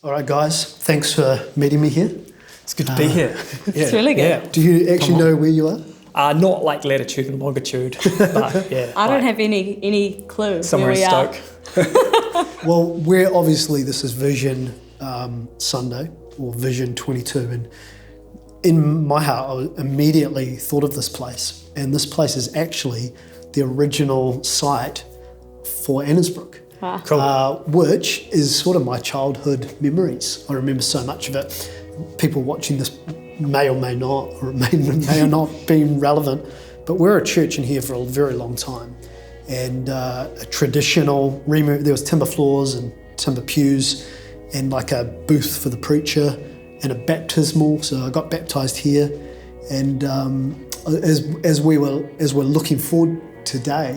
All right, guys, thanks for meeting me here. It's good to be here. Yeah. It's really good. Yeah. Do you actually know where you are? Not like latitude and longitude, but yeah. I don't have any clue somewhere where we in are. Stoke. Well, we're obviously, this is Vision Sunday, or Vision 22, and in my heart, I immediately thought of this place, and this place is actually the original site for Annesbrook. Wow. Cool. Which is sort of my childhood memories. I remember so much of it. People watching this may or may not, or it may or not be relevant, but we're a church in here for a very long time. And a traditional, there was timber floors and timber pews and like a booth for the preacher and a baptismal, so I got baptised here. And as we're looking forward today,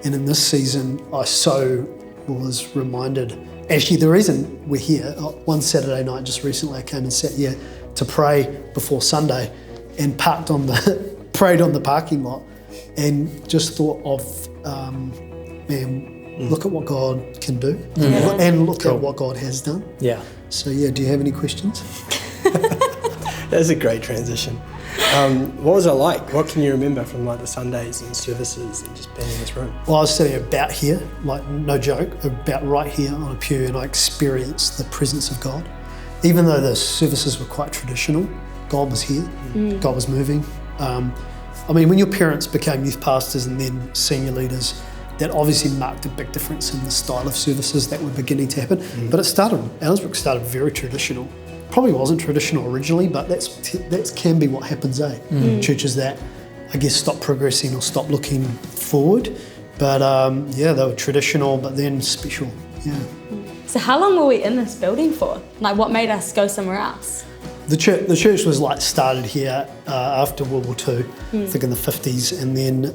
and in this season, I so was reminded, actually the reason we're here, one Saturday night just recently I came and sat here to pray before Sunday and prayed on the parking lot and just thought of, look at what God can do and look at what God has done. Yeah. So yeah, do you have any questions? That's a great transition. What was it like? What can you remember from like the Sundays and services and just being in this room? Well, I was sitting about here, like no joke, about right here on a pew, and I experienced the presence of God. Even though the services were quite traditional, God was here, God was moving. I mean, when your parents became youth pastors and then senior leaders, that obviously marked a big difference in the style of services that were beginning to happen. But Annesbrook started very traditional. Probably wasn't traditional originally, but that can be what happens, Churches that, I guess, stop progressing or stop looking forward. But they were traditional, but then special, yeah. So how long were we in this building for? Like, what made us go somewhere else? The church was like started here after World War II, I think in the 50s, and then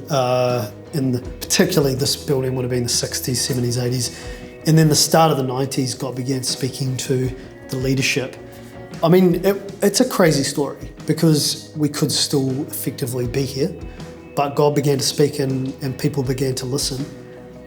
particularly this building would have been the 60s, 70s, 80s, and then the start of the 90s, God began speaking to the leadership. I mean, it's a crazy story because we could still effectively be here, but God began to speak and people began to listen.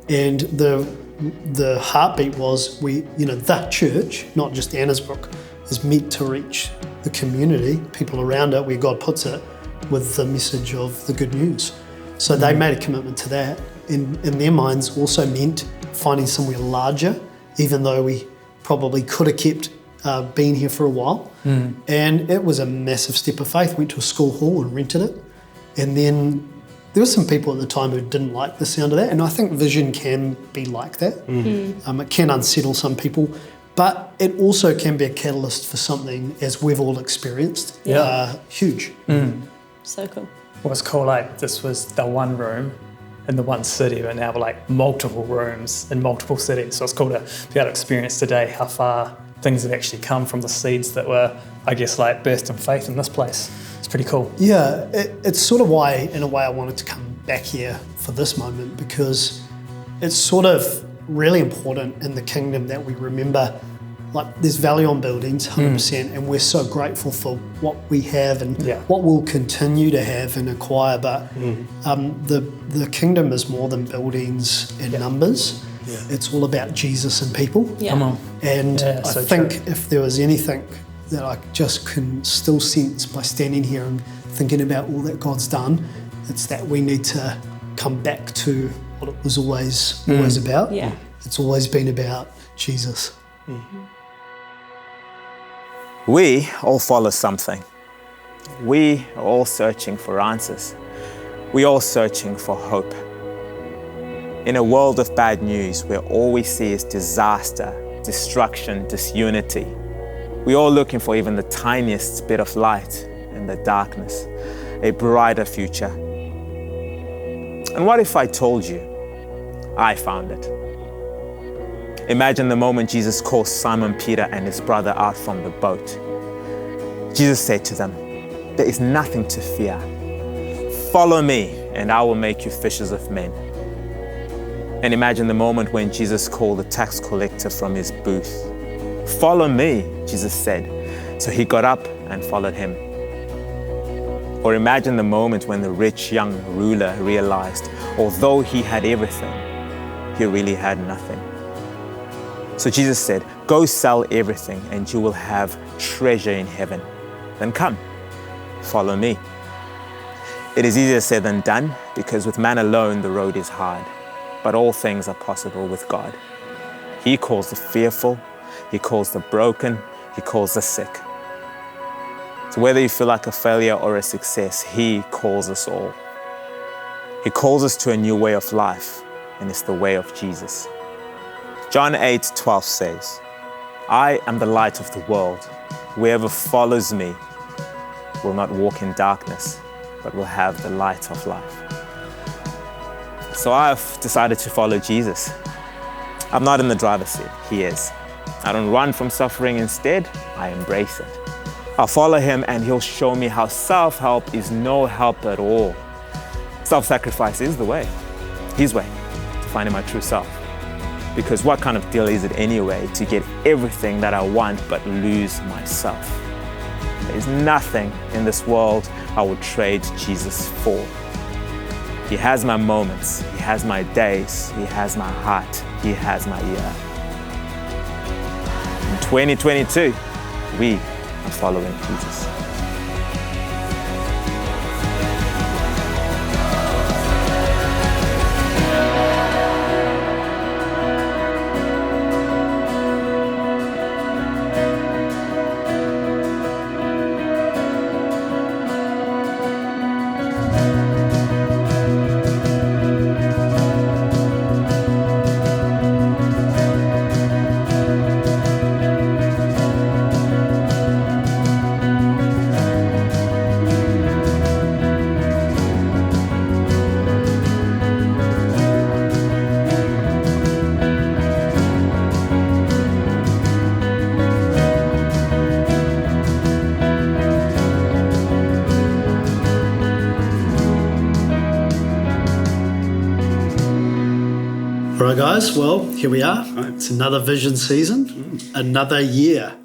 And the heartbeat was the church, not just Annesbrook, is meant to reach the community, people around it, where God puts it, with the message of the good news. So they made a commitment to that. In their minds also meant finding somewhere larger, even though we probably could have kept been here for a while. And it was a massive step of faith. Went to a school hall and rented it. And then there were some people at the time who didn't like the sound of that. And I think Vision can be like that. It can unsettle some people, but it also can be a catalyst for something, as we've all experienced, huge. So cool. Well, it's cool, like this was the one room in the one city, but now we're like multiple rooms in multiple cities. So it's cool to be able to experience today how far things have actually come from the seeds that were, I guess, like birthed in faith in this place. It's pretty cool. Yeah, it's sort of why, in a way, I wanted to come back here for this moment, because it's sort of really important in the kingdom that we remember, like, there's value on buildings, 100%, and we're so grateful for what we have and what we'll continue to have and acquire, but the kingdom is more than buildings and numbers. Yeah. It's all about Jesus and people. Yeah. Come on. And I so think true. if there was anything that I just can still sense by standing here and thinking about all that God's done, it's that we need to come back to what it was always about. Yeah. It's always been about Jesus. We all follow something. We are all searching for answers. We're all searching for hope. In a world of bad news where all we see is disaster, destruction, disunity, we're all looking for even the tiniest bit of light in the darkness, a brighter future. And what if I told you I found it? Imagine the moment Jesus called Simon Peter and his brother out from the boat. Jesus said to them, "There is nothing to fear. Follow me and I will make you fishers of men." And imagine the moment when Jesus called the tax collector from his booth. "Follow me," Jesus said. So he got up and followed him. Or imagine the moment when the rich young ruler realized, although he had everything, he really had nothing. So Jesus said, go sell everything and you will have treasure in heaven. Then come, follow me. It is easier said than done, because with man alone the road is hard, but all things are possible with God. He calls the fearful, he calls the broken, he calls the sick. So whether you feel like a failure or a success, he calls us all. He calls us to a new way of life, and it's the way of Jesus. John 8:12 says, I am the light of the world. Whoever follows me will not walk in darkness, but will have the light of life. So I've decided to follow Jesus. I'm not in the driver's seat, he is. I don't run from suffering, instead, I embrace it. I'll follow him and he'll show me how self-help is no help at all. Self-sacrifice is the way, his way, to finding my true self. Because what kind of deal is it anyway to get everything that I want but lose myself? There's nothing in this world I would trade Jesus for. He has my moments, he has my days, he has my heart, he has my year. In 2022, we are following Jesus. All right, guys, well, here we are. It's another vision season, another year.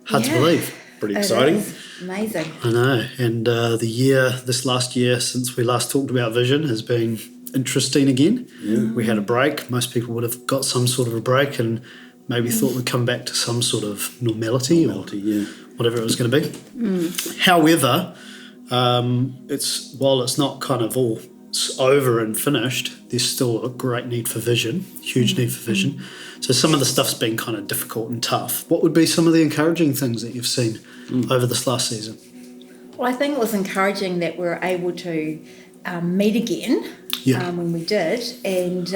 Hard to believe. Pretty It exciting. is amazing. I know. And this last year since we last talked about vision has been interesting again. Yeah. We had a break. Most people would have got some sort of a break and maybe thought we'd come back to some sort of normality or whatever it was going to be. However, while it's not kind of all over and finished, there's still a great need for vision, huge need for vision. So some of the stuff's been kind of difficult and tough. What would be some of the encouraging things that you've seen over this last season? Well, I think it was encouraging that we were able to meet again when we did, and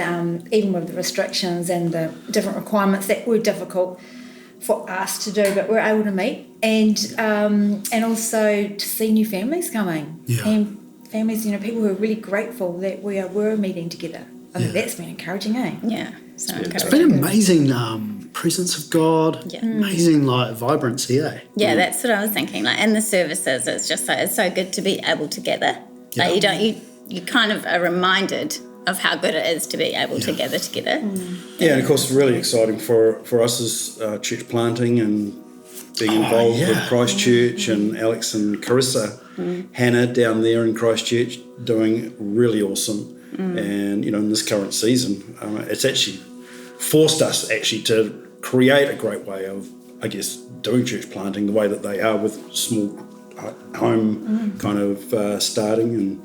even with the restrictions and the different requirements that were difficult for us to do, but we were able to meet, and also to see new families coming. And families, people who are really grateful that we were meeting together. I think that's been encouraging, eh? Yeah, so encouraging. It's been amazing presence of God, amazing vibrancy, eh? Yeah, that's what I was thinking. Like in the services, it's just it's so good to be able to gather. Yeah. Like you kind of are reminded of how good it is to be able to gather together. Yeah, and of course, really exciting for us as church planting and being involved with Christchurch and Alex and Carissa, Hannah down there in Christchurch doing really awesome. And, in this current season, it's actually forced us to create a great way of, I guess, doing church planting the way that they are with small home kind of starting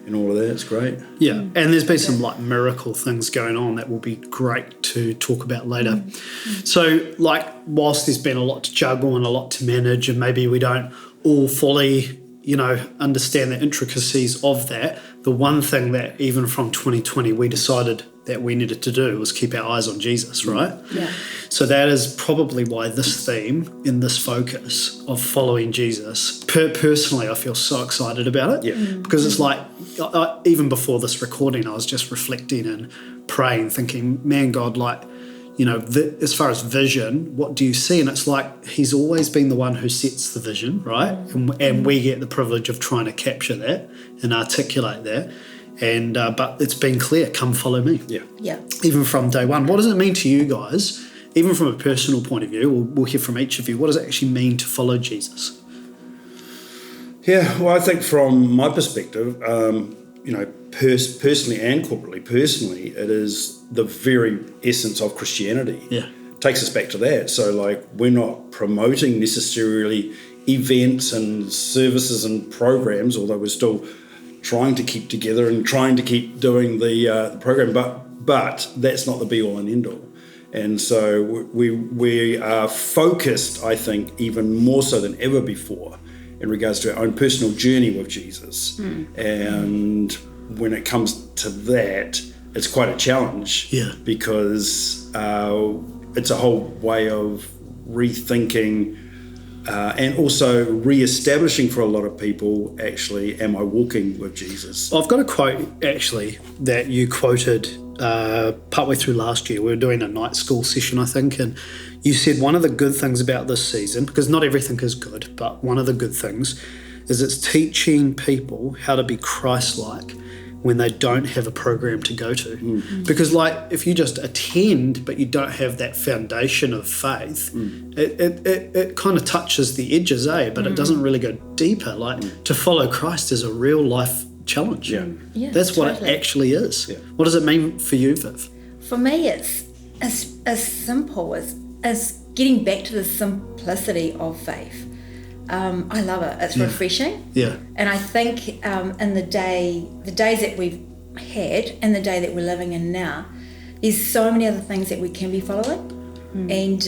and all of that. It's great. Yeah, and there's been some miracle things going on that will be great to talk about later. So whilst there's been a lot to juggle and a lot to manage, and maybe we don't all fully understand the intricacies of that, the one thing that even from 2020 we decided that we needed to do was keep our eyes on Jesus, right? Yeah. So that is probably why this theme in this focus of following Jesus, personally I feel so excited about it, because it's even before this recording I was just reflecting and praying, thinking, man, God, as far as vision, what do you see? And it's he's always been the one who sets the vision, right? And we get the privilege of trying to capture that and articulate that. And but it's been clear, come follow me. Yeah. Even from day one. What does it mean to you guys, even from a personal point of view? We'll hear from each of you. What does it actually mean to follow Jesus? Yeah, well, I think from my perspective, personally and corporately, it is the very essence of Christianity. Yeah. takes us back to that. So like we're not promoting necessarily events and services and programs, although we're still trying to keep together and trying to keep doing the program, but that's not the be all and end all. And so we are focused, I think, even more so than ever before in regards to our own personal journey with Jesus. And when it comes to that, it's quite a challenge because it's a whole way of rethinking and also re-establishing for a lot of people, actually, am I walking with Jesus? I've got a quote, actually, that you quoted partway through last year. We were doing a night school session, I think, and you said one of the good things about this season, because not everything is good, but one of the good things is it's teaching people how to be Christ-like when they don't have a program to go to. Because like if you just attend but you don't have that foundation of faith, it kind of touches the edges, but it doesn't really go deeper. Like to follow Christ is a real life challenge. That's what it actually is. What does it mean for you, Viv? For me, it's as simple as getting back to the simplicity of faith. I love it. It's refreshing. And I think in the days that we've had and the day that we're living in now, there's so many other things that we can be following. And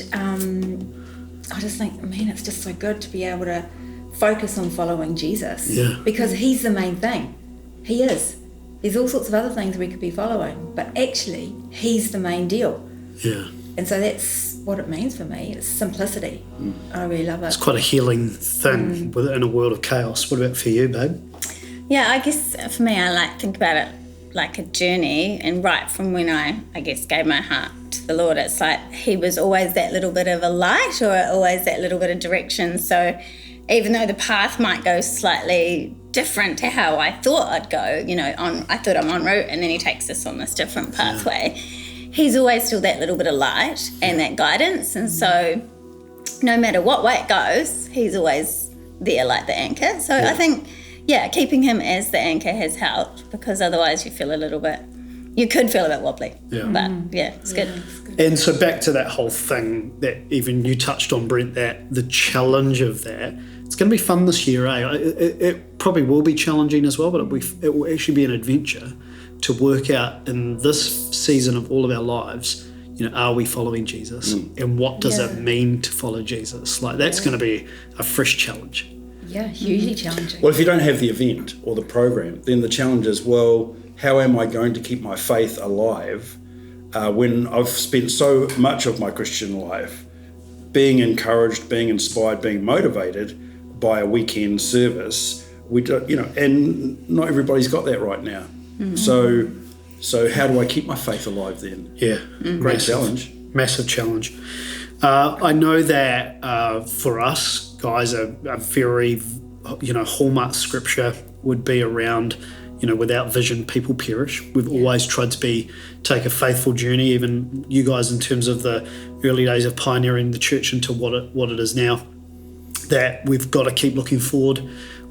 I just think, man, it's just so good to be able to focus on following Jesus. Because he's the main thing. He is. There's all sorts of other things we could be following, but actually he's the main deal. And so that's what it means for me. It's simplicity. I really love it. It's quite a healing thing within a world of chaos. What about for you, babe? Yeah, I guess for me, I like to think about it like a journey, and right from when I guess gave my heart to the Lord, it's like he was always that little bit of a light or always that little bit of direction. So even though the path might go slightly different to how I thought I'd go, I thought I'm en route, and then he takes us on this different pathway. He's always still that little bit of light and that guidance. And so no matter what way it goes, he's always there like the anchor. So I think, keeping him as the anchor has helped, because otherwise you could feel a bit wobbly. But it's good. And so back to that whole thing that even you touched on, Brent, that the challenge of that, it's going to be fun this year, It probably will be challenging as well, but it will actually be an adventure to work out in this season of all of our lives, are we following Jesus? And what does it mean to follow Jesus? Like that's going to be a fresh challenge. Hugely challenging. Well, if you don't have the event or the program, then the challenge is, well, how am I going to keep my faith alive when I've spent so much of my Christian life being encouraged, being inspired, being motivated by a weekend service? And not everybody's got that right now. So how do I keep my faith alive then? Great challenge. Massive challenge. I know that for us, guys, a very, hallmark scripture would be around, without vision, people perish. We've always tried to take a faithful journey, even you guys in terms of the early days of pioneering the church into what it is now, that we've got to keep looking forward.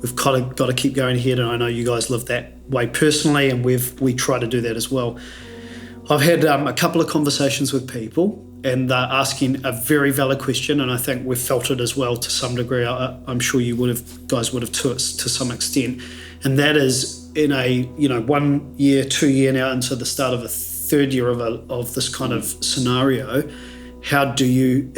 We've got to keep going ahead, and I know you guys live that way personally, and we try to do that as well. I've had a couple of conversations with people, and they're asking a very valid question, and I think we've felt it as well to some degree. I'm sure you guys would have to some extent, and that is in a 1 year, 2 year now into the start of a third year of this kind of scenario. How do you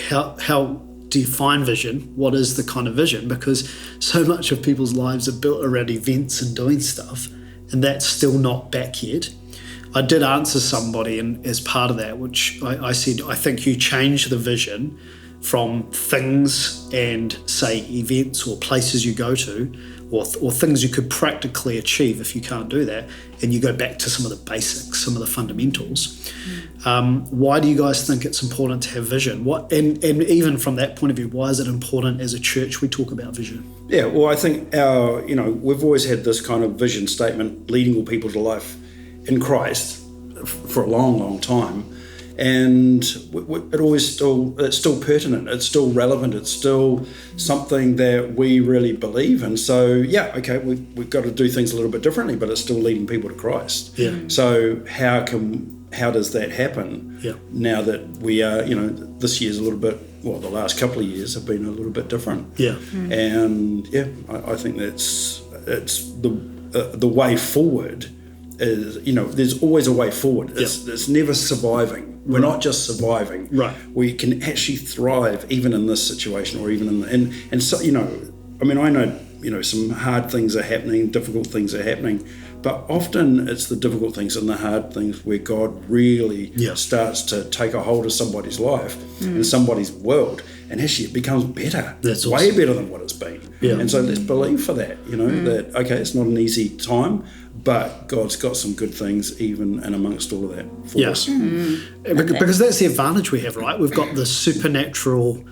define vision? What is the kind of vision? Because so much of people's lives are built around events and doing stuff, and that's still not back yet. I did answer somebody, and as part of that, which I said, I think you change the vision from things and say events or places you go to, or things you could practically achieve if you can't do that, and you go back to some of the basics, some of the fundamentals. Why do you guys think it's important to have vision? And even from that point of view, why is it important as a church we talk about vision? Yeah, well, I think we've always had this kind of vision statement, leading all people to life in Christ, for a long, long time. And it's still pertinent, it's still relevant, it's still something that we really believe in. So we've got to do things a little bit differently, but it's still leading people to Christ. So how can how does that happen? Yeah. Now that we are, this year's a little bit, well, the last couple of years have been a little bit different. Yeah. And I think it's the way forward is, there's always a way forward. It's never surviving. We're not just surviving. Right. We can actually thrive even in this situation, or even and so, I know, some hard things are happening, difficult things are happening, but often it's the difficult things and the hard things where God really starts to take a hold of somebody's life and somebody's world, and actually it becomes better. That's way awesome. better than what it's been. Yeah. And so let's believe for that, that, okay, it's not an easy time, but God's got some good things even and amongst all of that for us. Because that's the advantage we have, right? We've got the supernatural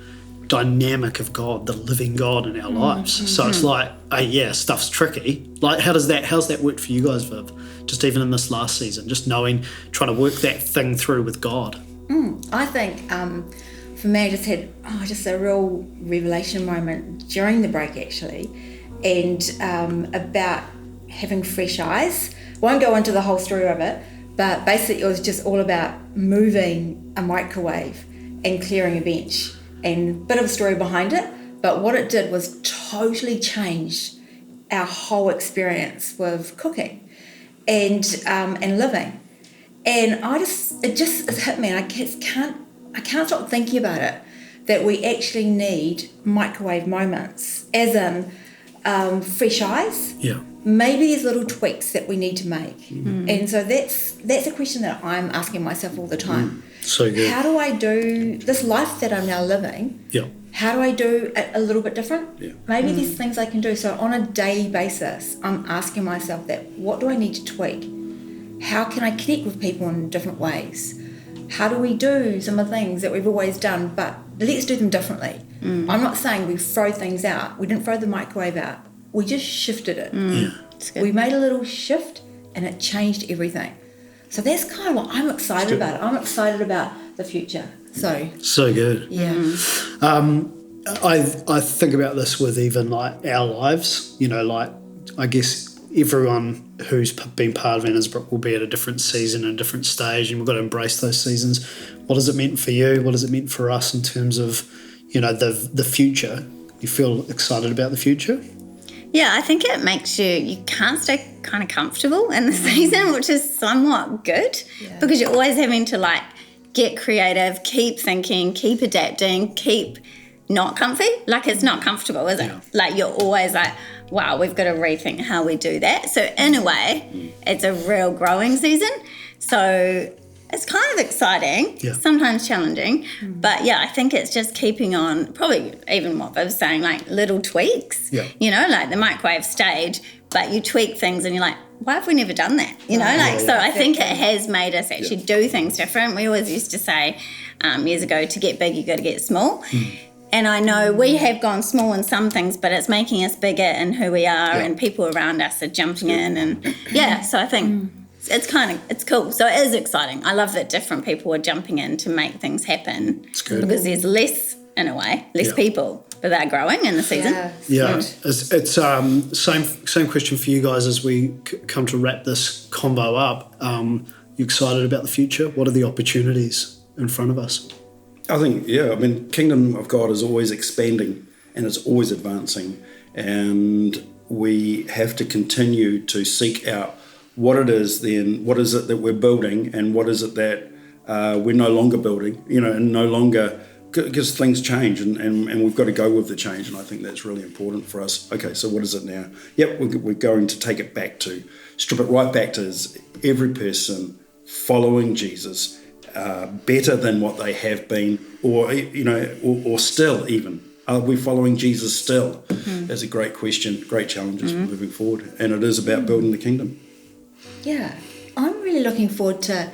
dynamic of God, the living God in our lives. So it's like, stuff's tricky. Like, how's that work for you guys, Viv? Just even in this last season, just trying to work that thing through with God. I think for me, I just had just a real revelation moment during the break, actually, and about having fresh eyes. Won't go into the whole story of it, but basically it was just all about moving a microwave and clearing a bench, and a bit of a story behind it. But what it did was totally change our whole experience with cooking and living. And it just hit me, and I can't stop thinking about it, that we actually need microwave moments, as in fresh eyes. Yeah. Maybe there's little tweaks that we need to make. And so that's a question that I'm asking myself all the time. So good. How do I do this life that I'm now living? Yeah. How do I do it a little bit different? Yeah. Maybe there's things I can do. So on a daily basis, I'm asking myself that, what do I need to tweak? How can I connect with people in different ways? How do we do some of the things that we've always done, but let's do them differently? I'm not saying we throw things out. We didn't throw the microwave out. We just shifted it. We made a little shift and it changed everything. So that's kind of what I'm excited about. I'm excited about the future. So good. yeah. I think about this with even like our lives, I guess everyone who's been part of Annesbrook will be at a different season and a different stage, and we've got to embrace those seasons. What does it mean for you? What does it mean for us in terms of, the future? You feel excited about the future? Yeah, I think it makes you can't stay kind of comfortable in the season, which is somewhat good because you're always having to get creative, keep thinking, keep adapting, keep not comfy. It's not comfortable, is it? You're always wow, we've got to rethink how we do that. So in a way, it's a real growing season. So it's kind of exciting, sometimes challenging, but I think it's just keeping on, probably even what Viv's saying, little tweaks, the microwave stayed, but you tweak things and you're like, why have we never done that? So I think it has made us actually do things different. We always used to say years ago, to get big, you got to get small. And I know we have gone small in some things, but it's making us bigger in who we are and people around us are jumping in. And so I think it's cool. So it is exciting. I love that different people are jumping in to make things happen. It's good. Because there's less people, but they're growing in the season. It's same question for you guys as we come to wrap this convo up. You excited about the future? What are the opportunities in front of us? I think, Kingdom of God is always expanding and it's always advancing, and we have to continue to seek out what it is that we're building and what is it that we're no longer building, and no longer, because things change and we've got to go with the change, and I think that's really important for us. Okay, so what is it now? We're going to take it back to, strip it right back to is every person following Jesus better than what they have been, or still even. Are we following Jesus still? That's a great question, great challenges for moving forward, and it is about building the kingdom. Yeah, I'm really looking forward to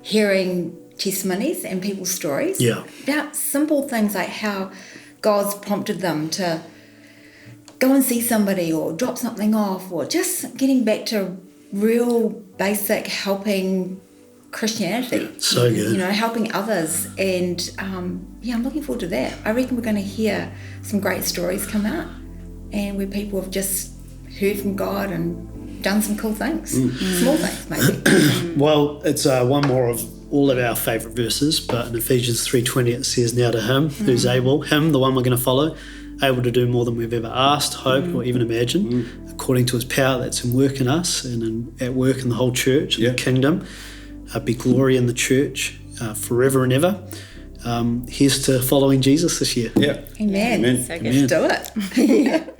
hearing testimonies and people's stories about simple things like how God's prompted them to go and see somebody or drop something off, or just getting back to real basic helping Christianity. So good. Helping others. And I'm looking forward to that. I reckon we're going to hear some great stories come out, and where people have just heard from God and done some cool things, small things maybe. Well, it's one more of all of our favourite verses, but in Ephesians 3:20 it says, now to him who's able, him, the one we're going to follow, able to do more than we've ever asked, hoped, or even imagined, according to his power that's in work in us and at work in the whole church and the kingdom. Be glory in the church forever and ever. Here's to following Jesus this year. Yeah. Amen. Amen. So good. Let's do it.